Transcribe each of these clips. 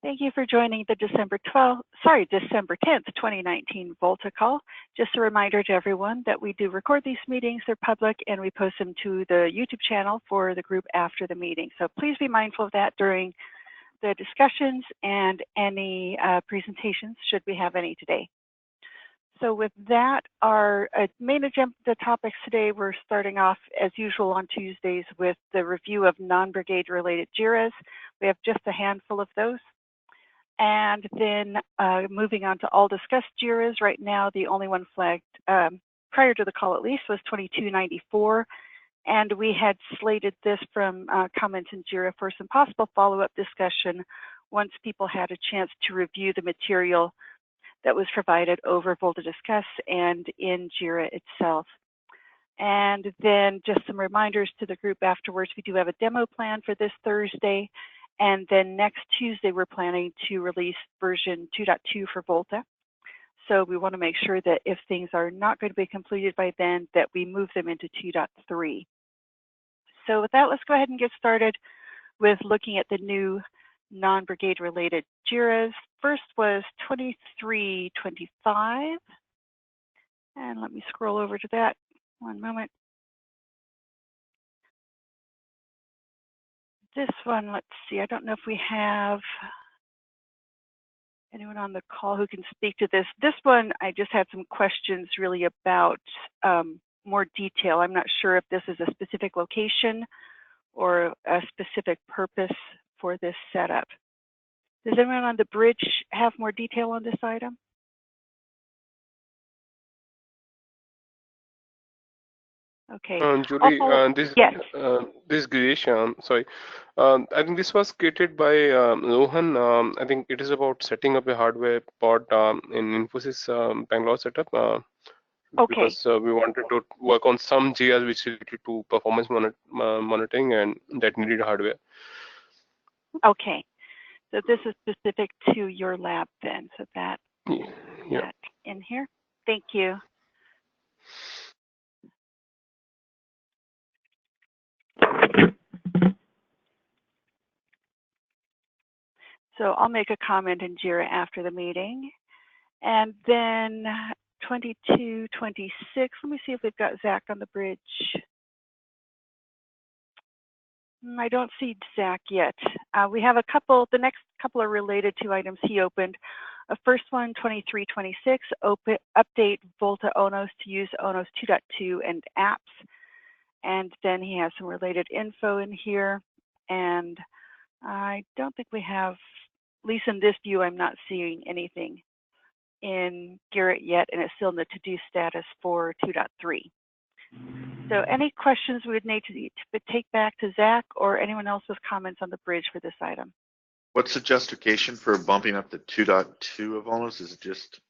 Thank you for joining the December 10th, 2019 VOLTA call. Just a reminder to everyone that we do record these meetings, they're public, and we post them to the YouTube channel for the group after the meeting. So please be mindful of that during the discussions and any presentations, should we have any today. So with that, our main agenda topics today, we're starting off as usual on Tuesdays with the review of non-brigade related JIRAs. We have just a handful of those. And then moving on to all discussed JIRAs. Right now, the only one flagged prior to the call at least was 2294. And we had slated this from comments in JIRA for some possible follow-up discussion once people had a chance to review the material that was provided over VOLTA Discuss and in JIRA itself. And then just some reminders to the group afterwards. We do have a demo plan for this Thursday. And then next Tuesday, we're planning to release version 2.2 for VOLTA. So we want to make sure that if things are not going to be completed by then, that we move them into 2.3. So with that, let's go ahead and get started with looking at the new non-brigade related JIRAs. First was 2325. And let me scroll over to that. One moment. This one, let's see, I don't know if we have anyone on the call who can speak to this. This one, I just had some questions really about more detail. I'm not sure if this is a specific location or a specific purpose for this setup. Does anyone on the bridge have more detail on this item? Okay. Julie, yes. This Girish, sorry. I think this was created by Rohan. I think it is about setting up a hardware pod in Infosys Bangalore setup. Okay. Because we wanted to work on some JIRAs which related to performance monitoring and that needed hardware. Okay. So this is specific to your lab then. So that, that in here. Thank you. So I'll make a comment in JIRA after the meeting. And then 2226, let me see if we've got Zach on the bridge. I don't see Zach yet. We have a couple, the next couple are related to items he opened. First one, 2326, update VOLTA ONOS to use ONOS 2.2 and apps. And then he has some related info in here. And I don't think we have, at least in this view, I'm not seeing anything in JIRA yet, and it's still in the to-do status for 2.3. So any questions we would need to take back to Zach or anyone else with comments on the bridge for this item? What's the justification for bumping up the 2.2 of ONOS? Is it just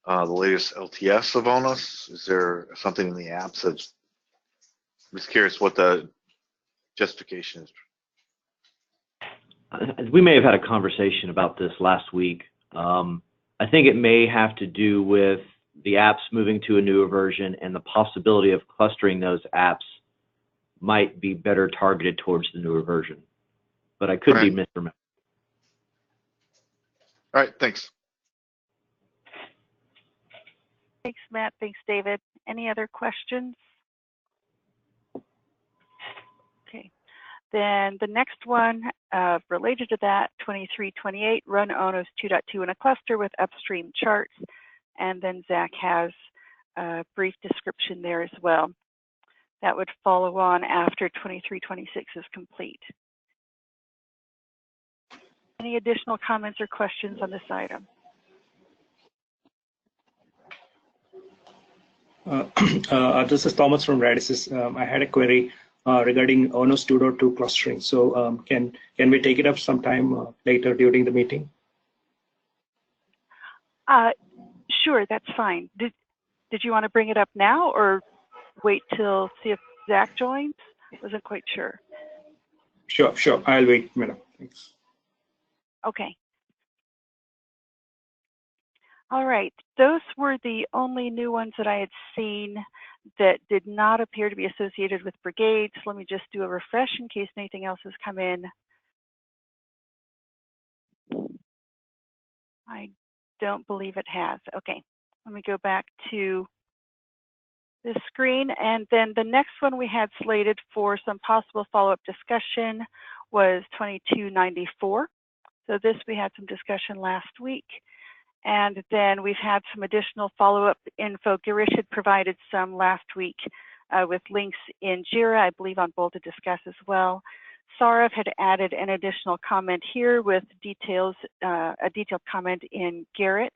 the latest LTS of ONOS? Is there something in the apps that's, I'm just curious what the justification is. We may have had a conversation about this last week. I think it may have to do with the apps moving to a newer version and the possibility of clustering those apps might be better targeted towards the newer version. But I could be misremembering. All right, thanks. Thanks, Matt. Thanks, David. Any other questions? Okay. Then the next one related to that, 2328, run ONOS 2.2 in a cluster with upstream charts. And then Zach has a brief description there as well. That would follow on after 2326 is complete. Any additional comments or questions on this item? This is Thomas from Radisys. I had a query regarding ONOS 2.2 clustering. So can we take it up sometime later during the meeting? Sure, that's fine. Did you want to bring it up now or wait till see if Zach joins? Wasn't quite sure. Sure. I'll wait, madam. Thanks. Okay. All right. Those were the only new ones that I had seen that did not appear to be associated with brigades. Let me just do a refresh in case anything else has come in. I don't believe it has. Okay, let me go back to this screen. And then the next one we had slated for some possible follow-up discussion was 2294. So this we had some discussion last week. And then we've had some additional follow-up info. Girish had provided some last week with links in JIRA, I believe on VOLTHA Discuss as well. Saurav had added an additional comment here with details, a detailed comment in Garrett.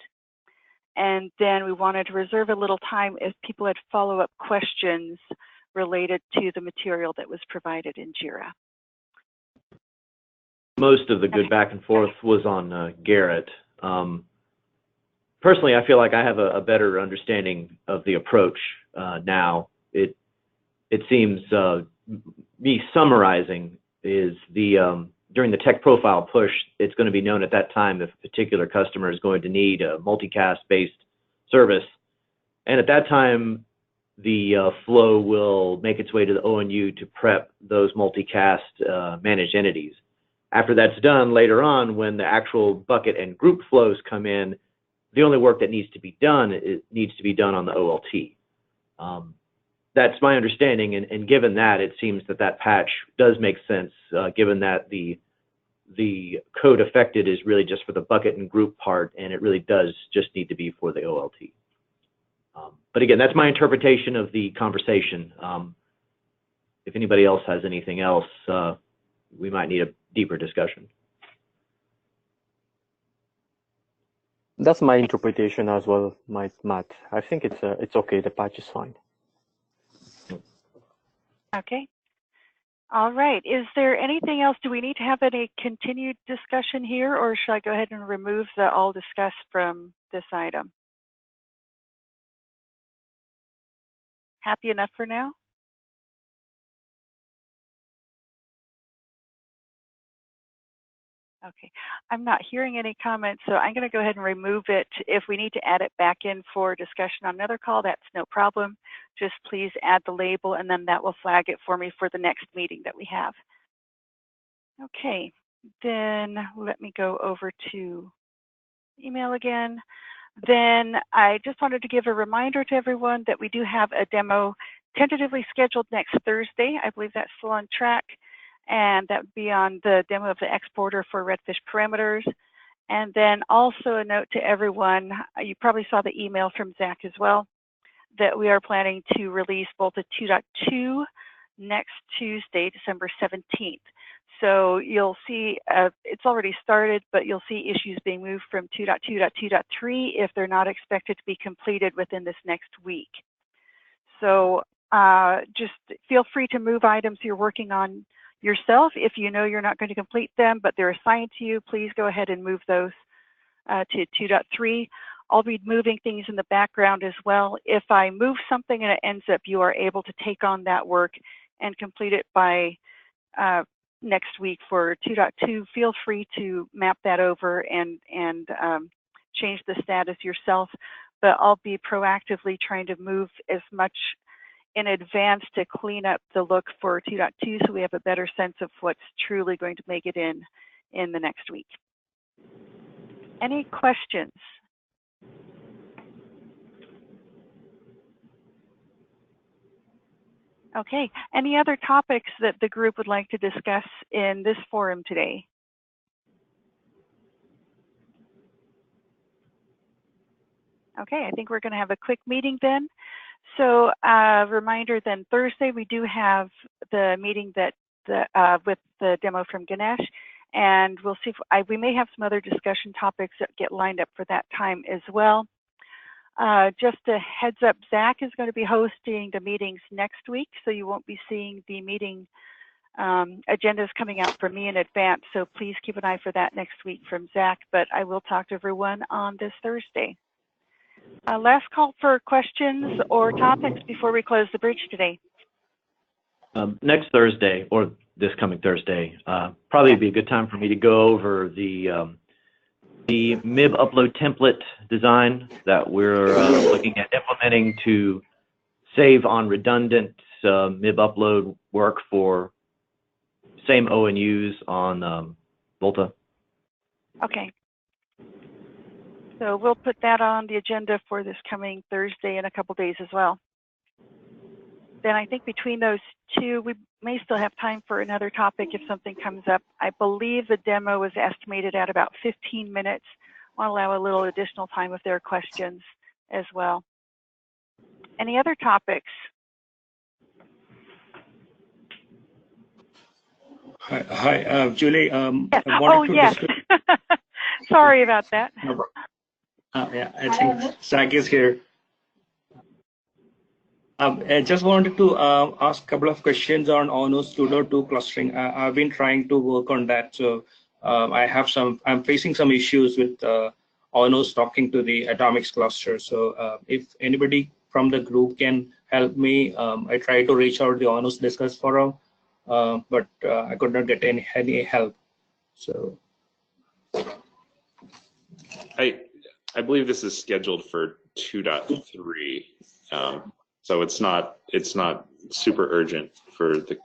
And then we wanted to reserve a little time if people had follow-up questions related to the material that was provided in JIRA. Most of the good back and forth was on Garrett. Personally, I feel like I have a better understanding of the approach now. It seems, me summarizing, is during the tech profile push, it's going to be known at that time if a particular customer is going to need a multicast-based service. And at that time, the flow will make its way to the ONU to prep those multicast managed entities. After that's done, later on, when the actual bucket and group flows come in, the only work that needs to be done, it needs to be done on the OLT. That's my understanding, and given that, it seems that that patch does make sense, given that the code affected is really just for the bucket and group part, and it really does just need to be for the OLT. But again, that's my interpretation of the conversation. If anybody else has anything else, we might need a deeper discussion. That's my interpretation as well, Matt. I think it's okay. The patch is fine. Okay. All right. Is there anything else? Do we need to have any continued discussion here, or should I go ahead and remove the all discussed from this item? Happy enough for now? Okay, I'm not hearing any comments, so I'm going to go ahead and remove it. If we need to add it back in for discussion on another call, that's no problem. Just please add the label, and then that will flag it for me for the next meeting that we have. Okay, then let me go over to email again. Then I just wanted to give a reminder to everyone that we do have a demo tentatively scheduled next Thursday. I believe that's still on track. And that would be on the demo of the exporter for redfish parameters. And then also a note to everyone, you probably saw the email from Zach as well, that we are planning to release VOLTHA 2.2 next Tuesday, December 17th. So you'll see, it's already started, but you'll see issues being moved from 2.2 to 2.3 if they're not expected to be completed within this next week. So just feel free to move items you're working on yourself. If you know you're not going to complete them, but they're assigned to you, please go ahead and move those to 2.3. I'll be moving things in the background as well. If I move something and it ends up you are able to take on that work and complete it by next week for 2.2, feel free to map that over and change the status yourself. But I'll be proactively trying to move as much in advance to clean up the look for 2.2 so we have a better sense of what's truly going to make it in the next week. Any questions? Okay, any other topics that the group would like to discuss in this forum today? Okay, I think we're going to have a quick meeting then. So reminder then, Thursday we do have the meeting that with the demo from Ganesh, and we'll see if we may have some other discussion topics that get lined up for that time as well. Just a heads up, Zach is going to be hosting the meetings next week, so you won't be seeing the meeting agendas coming out from me in advance, so please keep an eye for that next week from Zach, but I will talk to everyone on this Thursday. Last call for questions or topics before we close the bridge today. Next Thursday, or this coming Thursday, probably be a good time for me to go over the MIB upload template design that we're looking at implementing to save on redundant MIB upload work for same ONUs on VOLTHA. Okay. So we'll put that on the agenda for this coming Thursday in a couple days as well. Then I think between those two, we may still have time for another topic if something comes up. I believe the demo was estimated at about 15 minutes. I want to allow a little additional time if there are questions as well. Any other topics? Hi, Julie. Yes. I wanted Oh, to yes. Sorry about that. Yeah, I think Zach is here. I just wanted to ask a couple of questions on ONOS 2.2 clustering. I've been trying to work on that. So I'm facing some issues with ONOS talking to the atomics cluster. So if anybody from the group can help me, I tried to reach out the ONOS Discuss forum, but I could not get any help. So I believe this is scheduled for 2.3. So it's not super urgent for the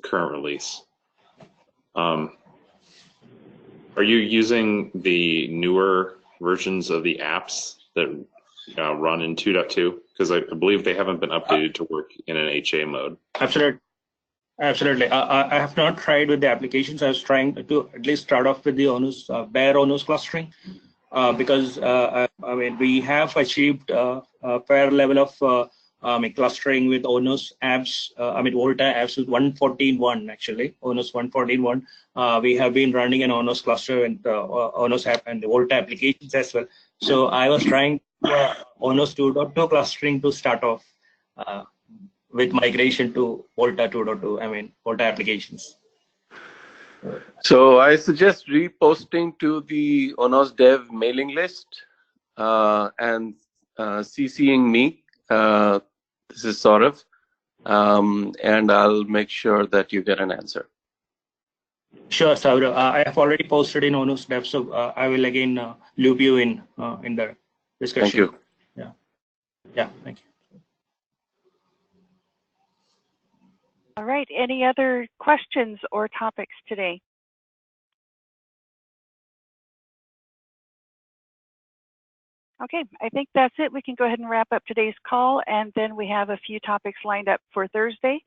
current release. Are you using the newer versions of the apps that run in 2.2? Because I believe they haven't been updated to work in an HA mode. Absolutely. I have not tried with the applications. I was trying to at least start off with the ONOS, bare ONOS clustering, because I mean, we have achieved a fair level of clustering with ONOS apps. I mean, VOLTHA apps with 114.1 actually, ONOS 114.1. We have been running an ONOS cluster and ONOS app and the VOLTHA applications as well. So I was trying ONOS 2.2 clustering to start off with migration to VOLTHA 2.2. I mean, VOLTHA applications. So I suggest reposting to the ONOS Dev mailing list and CCing me. This is Saurav, and I'll make sure that you get an answer. Sure, Saurav. I have already posted in ONOS Dev, so I will again loop you in the discussion. Thank you. Yeah, thank you. All right. Any other questions or topics today? Okay, I think that's it. We can go ahead and wrap up today's call, and then we have a few topics lined up for Thursday.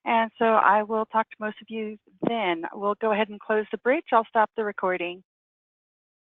And so I will talk to most of you then. We'll go ahead and close the bridge. I'll stop the recording.